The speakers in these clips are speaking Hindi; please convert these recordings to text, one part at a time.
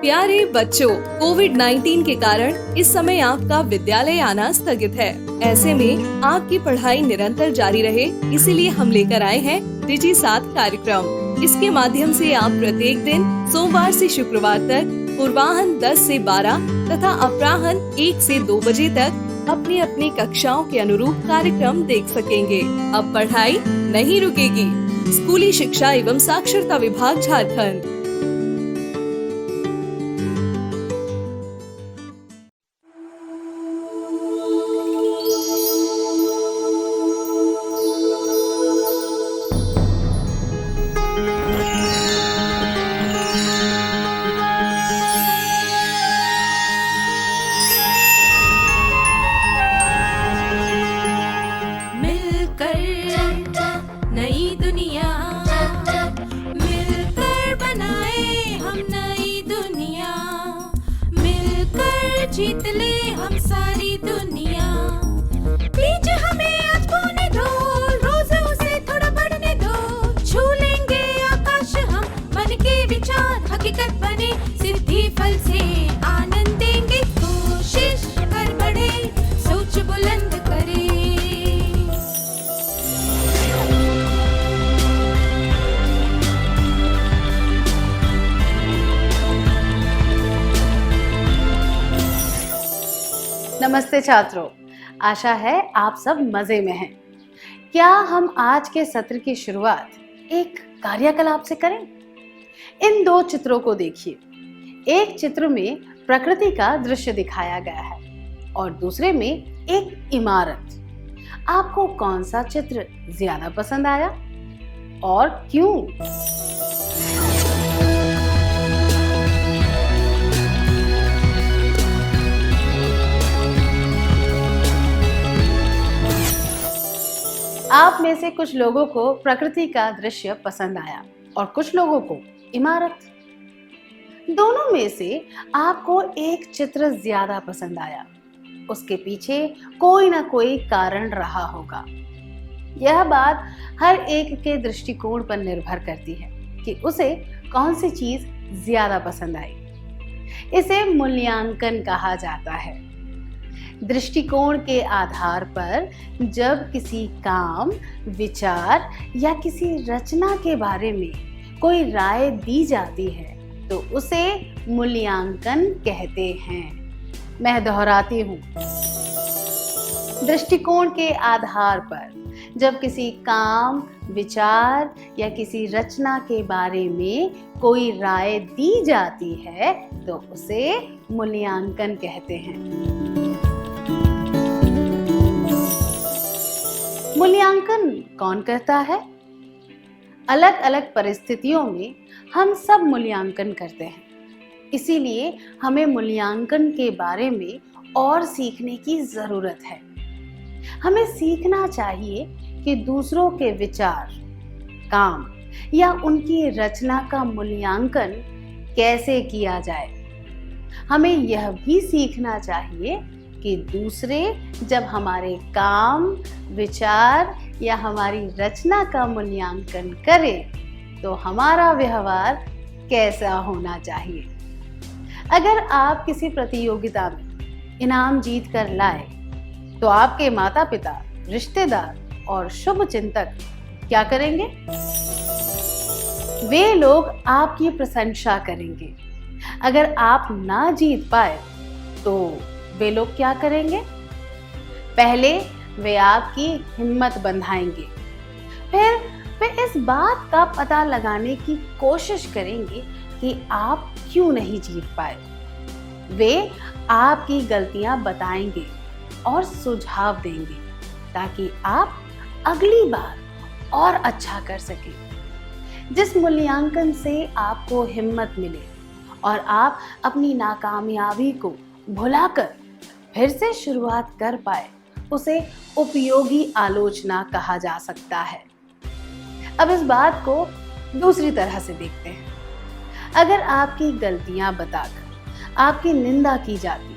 प्यारे बच्चों, कोविड-19 के कारण इस समय आपका विद्यालय आना स्थगित है। ऐसे में आपकी पढ़ाई निरंतर जारी रहे, इसीलिए हम लेकर आए हैं डिजी साथ कार्यक्रम। इसके माध्यम से आप प्रत्येक दिन सोमवार से शुक्रवार तक पूर्वाह्न 10 से 12 तथा अपराह्न 1 से 2 बजे तक अपनी अपनी कक्षाओं के अनुरूप कार्यक्रम देख सकेंगे। अब पढ़ाई नहीं रुकेगी। स्कूली शिक्षा एवं साक्षरता विभाग झारखंड। जीत ले हम सारी दुनिया। बीच हमें आज बोने दो, रोज उसे थोड़ा बढ़ने दो। छू लेंगे आकाश हम, मन के विचार हकीकत बने। सिद्धि फल से आनंद देंगे, कोशिश कर बढ़े, सोच बुलंद करे। नमस्ते छात्रों, आशा है आप सब मजे में हैं। क्या हम आज के सत्र की शुरुआत एक कार्यकलाप से करें? इन दो चित्रों को देखिए। एक चित्र में प्रकृति का दृश्य दिखाया गया है और दूसरे में एक इमारत। आपको कौन सा चित्र ज्यादा पसंद आया और क्यों? आप में से कुछ लोगों को प्रकृति का दृश्य पसंद आया और कुछ लोगों को इमारत। दोनों में से आपको एक चित्र ज्यादा पसंद आया। उसके पीछे कोई ना कोई कारण रहा होगा। यह बात हर एक के दृष्टिकोण पर निर्भर करती है कि उसे कौन सी चीज ज्यादा पसंद आई। इसे मूल्यांकन कहा जाता है। दृष्टिकोण के आधार पर जब किसी काम, विचार या किसी रचना के बारे में कोई राय दी जाती है तो उसे मूल्यांकन कहते हैं। मैं दोहराती हूँ, दृष्टिकोण के आधार पर जब किसी काम, विचार या किसी रचना के बारे में कोई राय दी जाती है तो उसे मूल्यांकन कहते हैं। मूल्यांकन कौन करता है? अलग अलग परिस्थितियों में हम सब मूल्यांकन करते हैं। इसीलिए हमें मूल्यांकन के बारे में और सीखने की जरूरत है। हमें सीखना चाहिए कि दूसरों के विचार, काम या उनकी रचना का मूल्यांकन कैसे किया जाए। हमें यह भी सीखना चाहिए कि दूसरे जब हमारे काम, विचार या हमारी रचना का मूल्यांकन करें तो हमारा व्यवहार कैसा होना चाहिए। अगर आप किसी प्रतियोगिता में इनाम जीत कर लाए तो आपके माता पिता, रिश्तेदार और शुभ चिंतक क्या करेंगे? वे लोग आपकी प्रशंसा करेंगे। अगर आप ना जीत पाए तो वे लोग क्या करेंगे? पहले वे आपकी हिम्मत बंधाएंगे, फिर वे इस बात का पता लगाने की कोशिश करेंगे कि आप क्यों नहीं जीत पाए। वे आपकी गलतियां बताएंगे और सुझाव देंगे ताकि आप अगली बार और अच्छा कर सकें। जिस मूल्यांकन से आपको हिम्मत मिले और आप अपनी नाकामयाबी को भुलाकर फिर से शुरुआत कर पाए, उसे उपयोगी आलोचना कहा जा सकता है। अब इस बात को दूसरी तरह से देखते हैं। अगर आपकी गलतियां बताकर आपकी निंदा की जाती,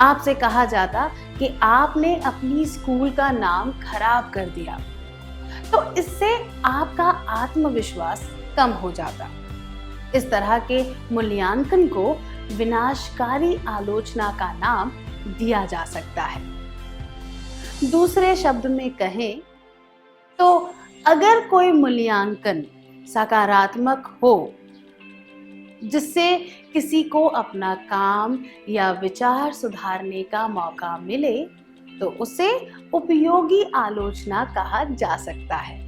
आपसे कहा जाता कि आपने अपनी स्कूल का नाम खराब कर दिया, तो इससे आपका आत्मविश्वास कम हो जाता। इस तरह के मूल्यांकन को विनाशकारी आलोचना का नाम दिया जा सकता है। दूसरे शब्द में कहें तो अगर कोई मूल्यांकन सकारात्मक हो जिससे किसी को अपना काम या विचार सुधारने का मौका मिले तो उसे उपयोगी आलोचना कहा जा सकता है।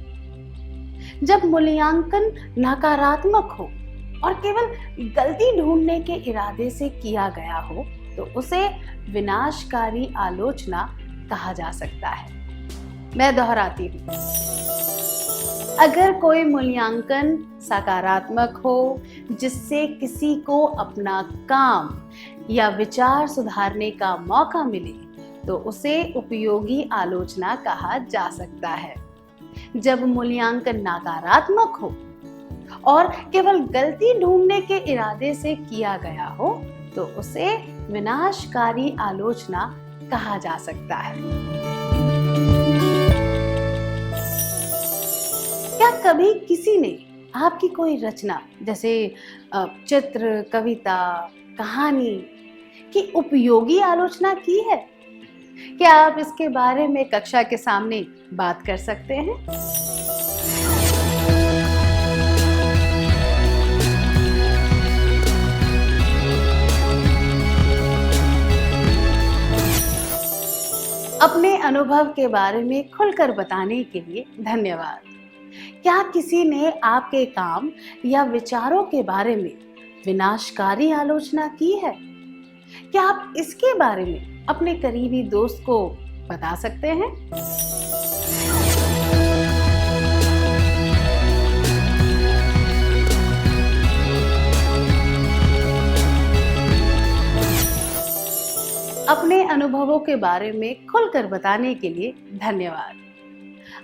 जब मूल्यांकन नकारात्मक हो और केवल गलती ढूंढने के इरादे से किया गया हो तो उसे विनाशकारी आलोचना कहा जा सकता है। मैं दोहराती हूँ, अगर कोई मूल्यांकन सकारात्मक हो जिससे किसी को अपना काम या विचार सुधारने का मौका मिले तो उसे उपयोगी आलोचना कहा जा सकता है। जब मूल्यांकन नकारात्मक हो और केवल गलती ढूंढने के इरादे से किया गया हो तो उसे विनाशकारी आलोचना कहा जा सकता है। क्या कभी किसी ने आपकी कोई रचना जैसे चित्र, कविता, कहानी की उपयोगी आलोचना की है? क्या आप इसके बारे में कक्षा के सामने बात कर सकते हैं? अपने अनुभव के बारे में खुलकर बताने के लिए धन्यवाद। क्या किसी ने आपके काम या विचारों के बारे में विनाशकारी आलोचना की है? क्या आप इसके बारे में अपने करीबी दोस्त को बता सकते हैं? अपने अनुभवों के बारे में खुलकर बताने के लिए धन्यवाद।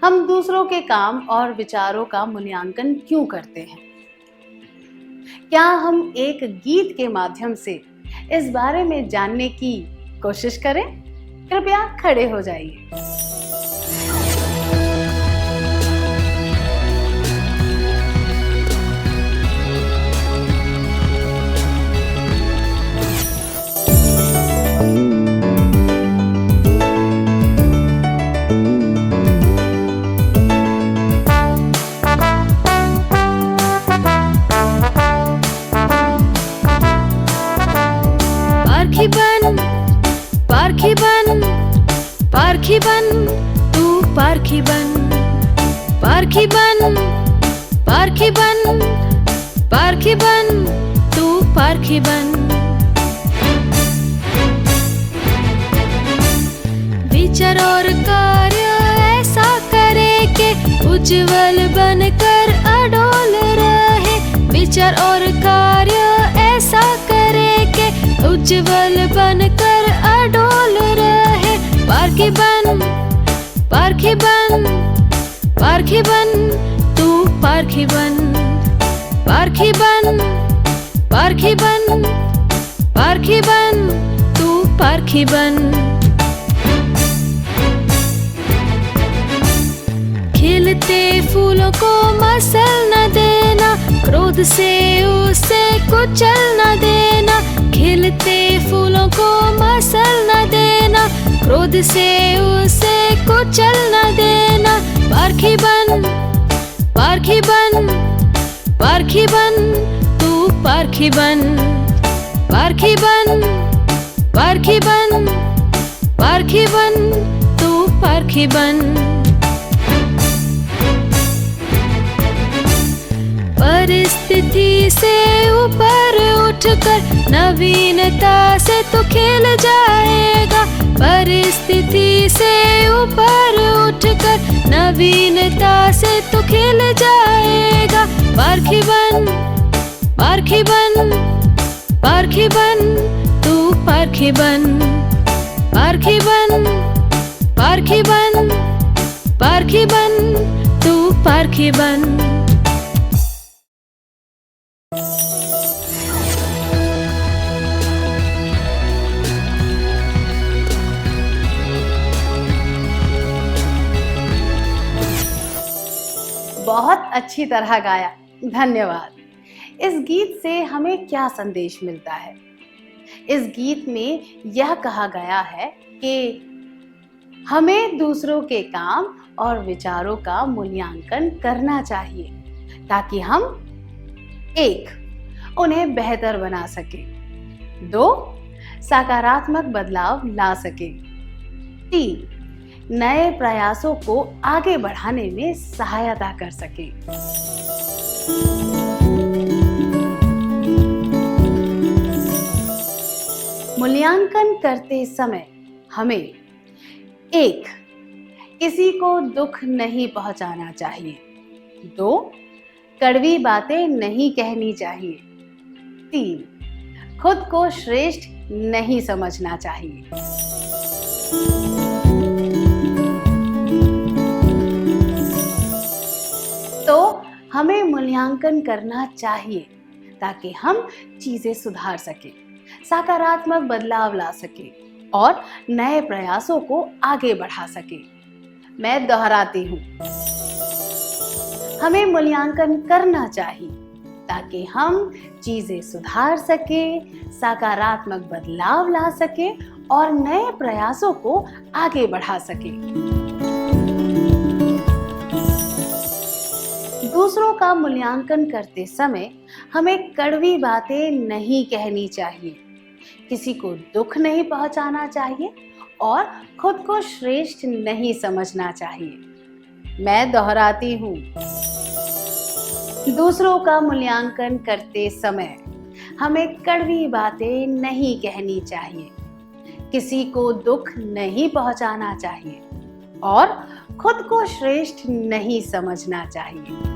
हम दूसरों के काम और विचारों का मूल्यांकन क्यों करते हैं? क्या हम एक गीत के माध्यम से इस बारे में जानने की कोशिश करें? कृपया खड़े हो जाइए। पार्थिबन, पार्थिबन, तू पार्थिबन, पार्थिबन, पार्थिबन, पार्थिबन, तू पार्थिबन। विचार और कार्य ऐसा करे कि उज्जवल बनकर अडोल रहे। विचार और कार्य ऐसा करे कि उज्जवल बनकर अडोल रहे। पार्थिबन, पार्थिबन, पार्थिबन, तू पार्थिबन, पार्थिबन, पार्थिबन, पार्थिबन, तू पार्थिबन। खिलते फूलों को मसल न देना, क्रोध से उसे कुचल न देना। खिलते फूलों को मसल न देना, क्रोध से उसे कुचल न देना। पार्थिबन, पार्थिबन, पार्थिबन, तू पार्थिबन, पार्थिबन, पार्थिबन, पार्थिबन, तू पार्थिबन। परिस्थिति से ऊपर उठकर नवीनता से तू खेल जाएगा। परिस्थिति से ऊपर उठकर नवीनता से तू खेल जाएगा। पार्थिबन, पार्थिबन, पार्थिबन, तू पार्थिबन, पार्थिबन, पार्थिबन, पार्थिबन, तू पार्थिबन। बहुत अच्छी तरह गाया, धन्यवाद। इस गीत से हमें क्या संदेश मिलता है? इस गीत में यह कहा गया है कि हमें दूसरों के काम और विचारों का मूल्यांकन करना चाहिए ताकि हम 1. उन्हें बेहतर बना सके, 2. सकारात्मक बदलाव ला सके, 3. नए प्रयासों को आगे बढ़ाने में सहायता कर सके। मूल्यांकन करते समय हमें 1. किसी को दुख नहीं पहुंचाना चाहिए, 2. कड़वी बातें नहीं कहनी चाहिए, 3. खुद को श्रेष्ठ नहीं समझना चाहिए। तो हमें मूल्यांकन करना चाहिए ताकि हम चीजें सुधार सकें, सकारात्मक बदलाव ला सके और नए प्रयासों को आगे बढ़ा सके। मैं दोहराती हूँ, हमें मूल्यांकन करना चाहिए ताकि हम चीजें सुधार सके, सकारात्मक बदलाव ला सके और नए प्रयासों को आगे बढ़ा सके। दूसरों का मूल्यांकन करते समय हमें कड़वी बातें नहीं कहनी चाहिए, किसी को दुख नहीं पहुंचाना चाहिए और खुद को श्रेष्ठ नहीं समझना चाहिए। मैं दोहराती हूँ, दूसरों का मूल्यांकन करते समय हमें कड़वी बातें नहीं कहनी चाहिए, किसी को दुख नहीं पहुंचाना चाहिए और खुद को श्रेष्ठ नहीं समझना चाहिए।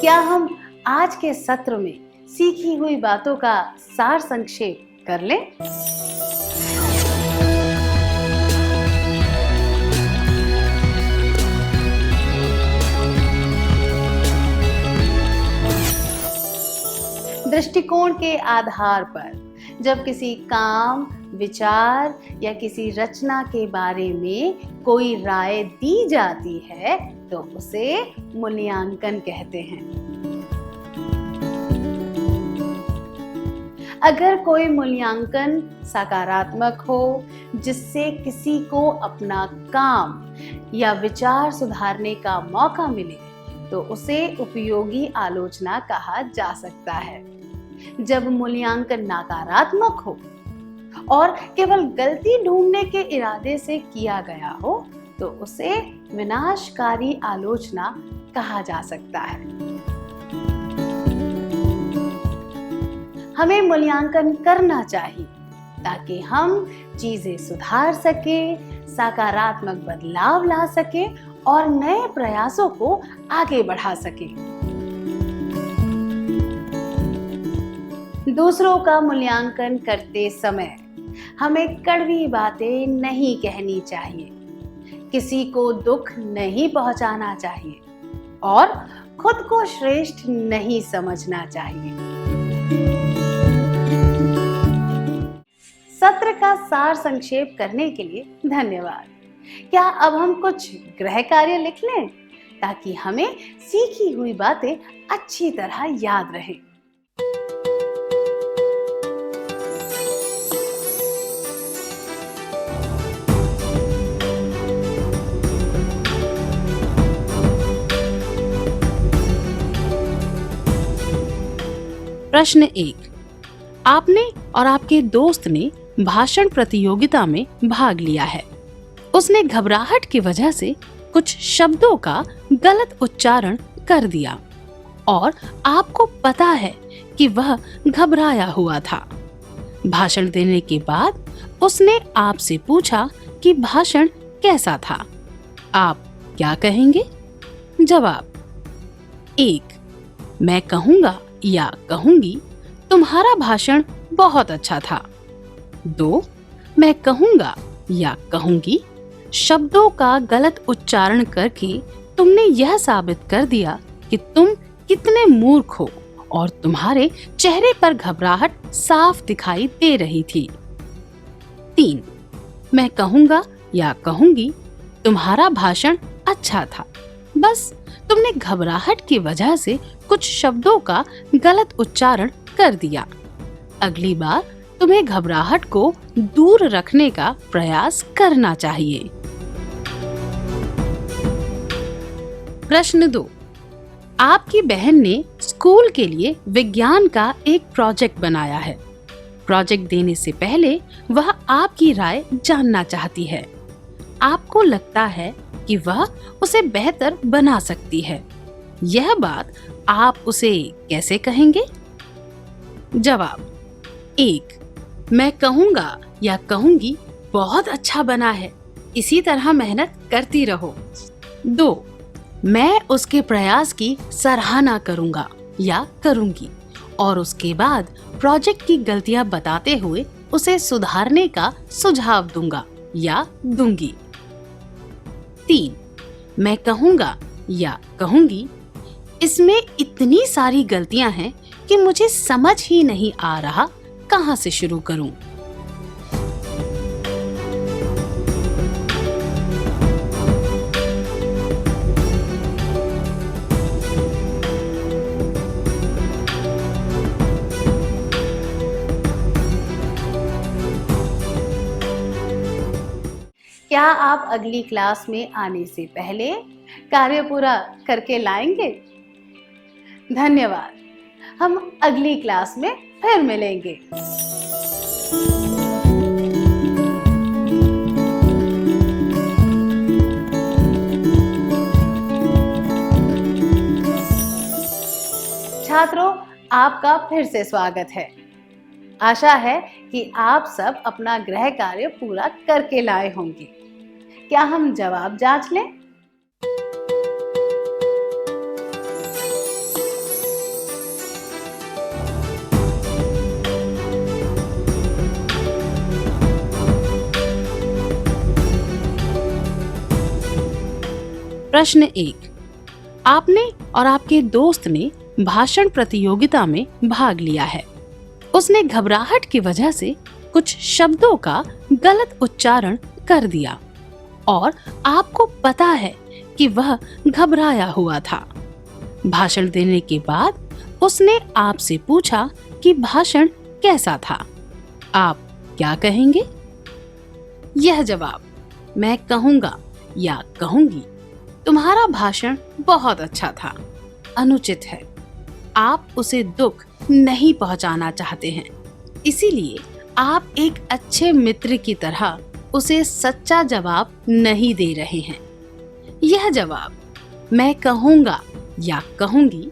क्या हम आज के सत्र में सीखी हुई बातों का सार संक्षेप कर लें? दृष्टिकोण के आधार पर जब किसी काम, विचार या किसी रचना के बारे में कोई राय दी जाती है तो उसे मूल्यांकन कहते हैं। अगर कोई मूल्यांकन सकारात्मक हो, जिससे किसी को अपना काम या विचार सुधारने का मौका मिले, तो उसे उपयोगी आलोचना कहा जा सकता है। जब मूल्यांकन नकारात्मक हो और केवल गलती ढूंढने के इरादे से किया गया हो तो उसे विनाशकारी आलोचना कहा जा सकता है। हमें मूल्यांकन करना चाहिए ताकि हम चीजें सुधार सके, सकारात्मक बदलाव ला सके और नए प्रयासों को आगे बढ़ा सके। दूसरों का मूल्यांकन करते समय हमें कड़वी बातें नहीं कहनी चाहिए, किसी को दुख नहीं पहुंचाना चाहिए और खुद को श्रेष्ठ नहीं समझना चाहिए। सत्र का सार संक्षेप करने के लिए धन्यवाद। क्या अब हम कुछ गृह कार्य लिख लें ताकि हमें सीखी हुई बातें अच्छी तरह याद रहें? प्रश्न 1। आपने और आपके दोस्त ने भाषण प्रतियोगिता में भाग लिया है। उसने घबराहट की वजह से कुछ शब्दों का गलत उच्चारण कर दिया और आपको पता है कि वह घबराया हुआ था। भाषण देने के बाद उसने आपसे पूछा कि भाषण कैसा था। आप क्या कहेंगे? जवाब: 1. मैं कहूँगा या कहूँगी तुम्हारा भाषण बहुत अच्छा था। 2. मैं कहूँगा या कहूँगी शब्दों का गलत उच्चारण करके तुमने यह साबित कर दिया कि तुम कितने मूर्ख हो और तुम्हारे चेहरे पर घबराहट साफ दिखाई दे रही थी। 3. मैं कहूँगा या कहूँगी तुम्हारा भाषण अच्छा था बस तुमने घबराहट की वजह से कुछ शब्दों का गलत उच्चारण कर दिया। अगली बार तुम्हें घबराहट को दूर रखने का प्रयास करना चाहिए। प्रश्न 2। आपकी बहन ने स्कूल के लिए विज्ञान का एक प्रोजेक्ट बनाया है। प्रोजेक्ट देने से पहले वह आपकी राय जानना चाहती है। आपको लगता है कि वह उसे बेहतर बना सकती है। यह बात आप उसे कैसे कहेंगे? जवाब: 1. मैं कहूँगा या कहूँगी बहुत अच्छा बना है, इसी तरह मेहनत करती रहो। 2. मैं उसके प्रयास की सराहना करूँगा या करूँगी और उसके बाद प्रोजेक्ट की गलतियाँ बताते हुए उसे सुधारने का सुझाव दूंगा या दूंगी। 3. मैं कहूँगा या कहूँगी इसमें इतनी सारी गलतियां हैं कि मुझे समझ ही नहीं आ रहा कहाँ से शुरू करूं। क्या आप अगली क्लास में आने से पहले कार्य पूरा करके लाएंगे? धन्यवाद। हम अगली क्लास में फिर मिलेंगे। छात्रों, आपका फिर से स्वागत है। आशा है कि आप सब अपना गृह कार्य पूरा करके लाए होंगे। क्या हम जवाब जांच लें? प्रश्न 1। आपने और आपके दोस्त ने भाषण प्रतियोगिता में भाग लिया है। उसने घबराहट की वजह से कुछ शब्दों का गलत उच्चारण कर दिया और आपको पता है कि वह घबराया हुआ था। भाषण देने के बाद उसने आपसे पूछा कि भाषण कैसा था। आप क्या कहेंगे? यह जवाब: मैं कहूँगा या कहूँगी तुम्हारा भाषण बहुत अच्छा था, अनुचित है। आप उसे दुख नहीं पहुंचाना चाहते हैं, इसीलिए आप एक अच्छे मित्र की तरह उसे सच्चा जवाब नहीं दे रहे हैं। यह जवाब मैं कहूँगा या कहूँगी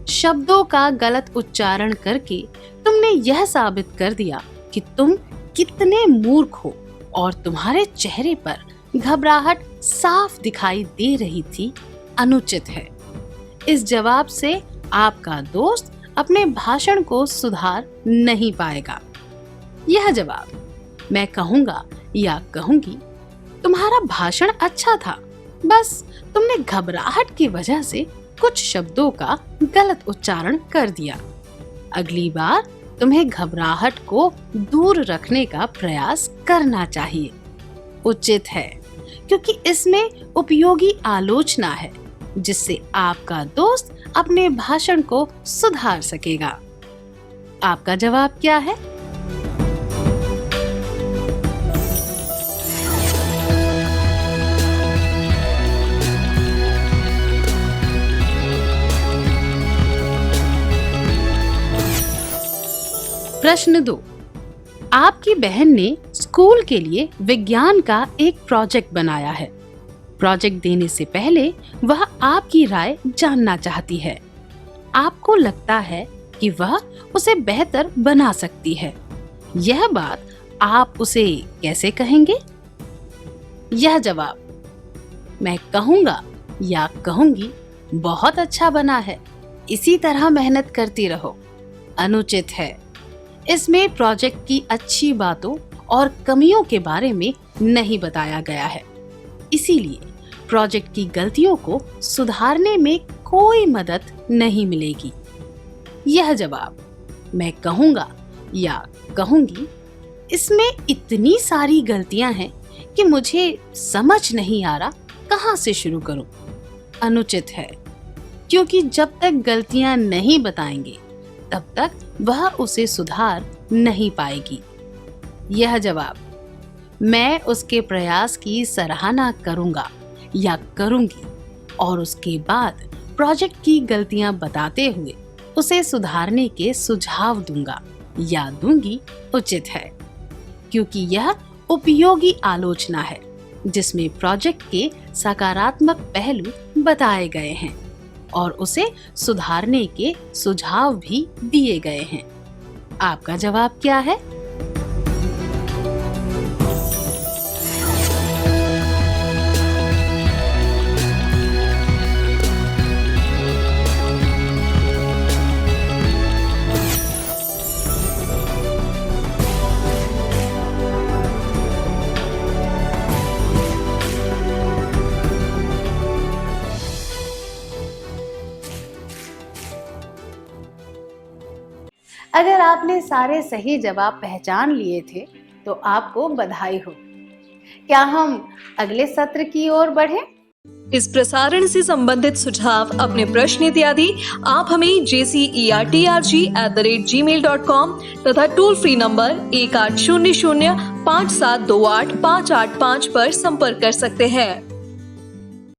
शब्दों का गलत उच्चारण करके तुमने यह साबित कर दिया कि तुम कितने मूर्ख हो और तुम्हारे चेहरे पर घबराहट साफ दिखाई दे रही थी, अनुचित है। इस जवाब से आपका दोस्त अपने भाषण को सुधार नहीं पाएगा। यह जवाब मैं कहूँगा या कहूँगी तुम्हारा भाषण अच्छा था, बस तुमने घबराहट की वजह से कुछ शब्दों का गलत उच्चारण कर दिया। अगली बार तुम्हें घबराहट को दूर रखने का प्रयास करना चाहिए। उचित है, क्योंकि इसमें उपयोगी आलोचना है जिससे आपका दोस्त अपने भाषण को सुधार सकेगा। आपका जवाब क्या है? प्रश्न 2। आपकी बहन ने स्कूल के लिए विज्ञान का एक प्रोजेक्ट बनाया है। प्रोजेक्ट देने से पहले वह आपकी राय जानना चाहती है। आपको लगता है कि वह उसे बेहतर बना सकती है। यह बात आप उसे कैसे कहेंगे? यह जवाब: मैं कहूँगा या कहूँगी बहुत अच्छा बना है, इसी तरह मेहनत करती रहो, अनुचित है। इसमें प्रोजेक्ट की अच्छी बातों और कमियों के बारे में नहीं बताया गया है, इसीलिए प्रोजेक्ट की गलतियों को सुधारने में कोई मदद नहीं मिलेगी। यह जवाब: मैं कहूँगा या कहूँगी इसमें इतनी सारी गलतियां हैं कि मुझे समझ नहीं आ रहा कहाँ से शुरू करूं, अनुचित है, क्योंकि जब तक गलतियां नहीं बताएंगे तब तक वह उसे सुधार नहीं पाएगी। यह जवाब मैं उसके प्रयास की सराहना करूंगा या करूंगी और उसके बाद प्रोजेक्ट की गलतियां बताते हुए उसे सुधारने के सुझाव दूंगा या दूंगी उचित है, क्योंकि यह उपयोगी आलोचना है जिसमें प्रोजेक्ट के सकारात्मक पहलू बताए गए हैं और उसे सुधारने के सुझाव भी दिए गए हैं। आपका जवाब क्या है? अगर आपने सारे सही जवाब पहचान लिए थे तो आपको बधाई हो। क्या हम अगले सत्र की ओर बढ़ें? इस प्रसारण से संबंधित सुझाव, अपने प्रश्न इत्यादि आप हमें jcerg@gmail.com तथा टोल फ्री नंबर 1800 5728 585 पर संपर्क कर सकते हैं।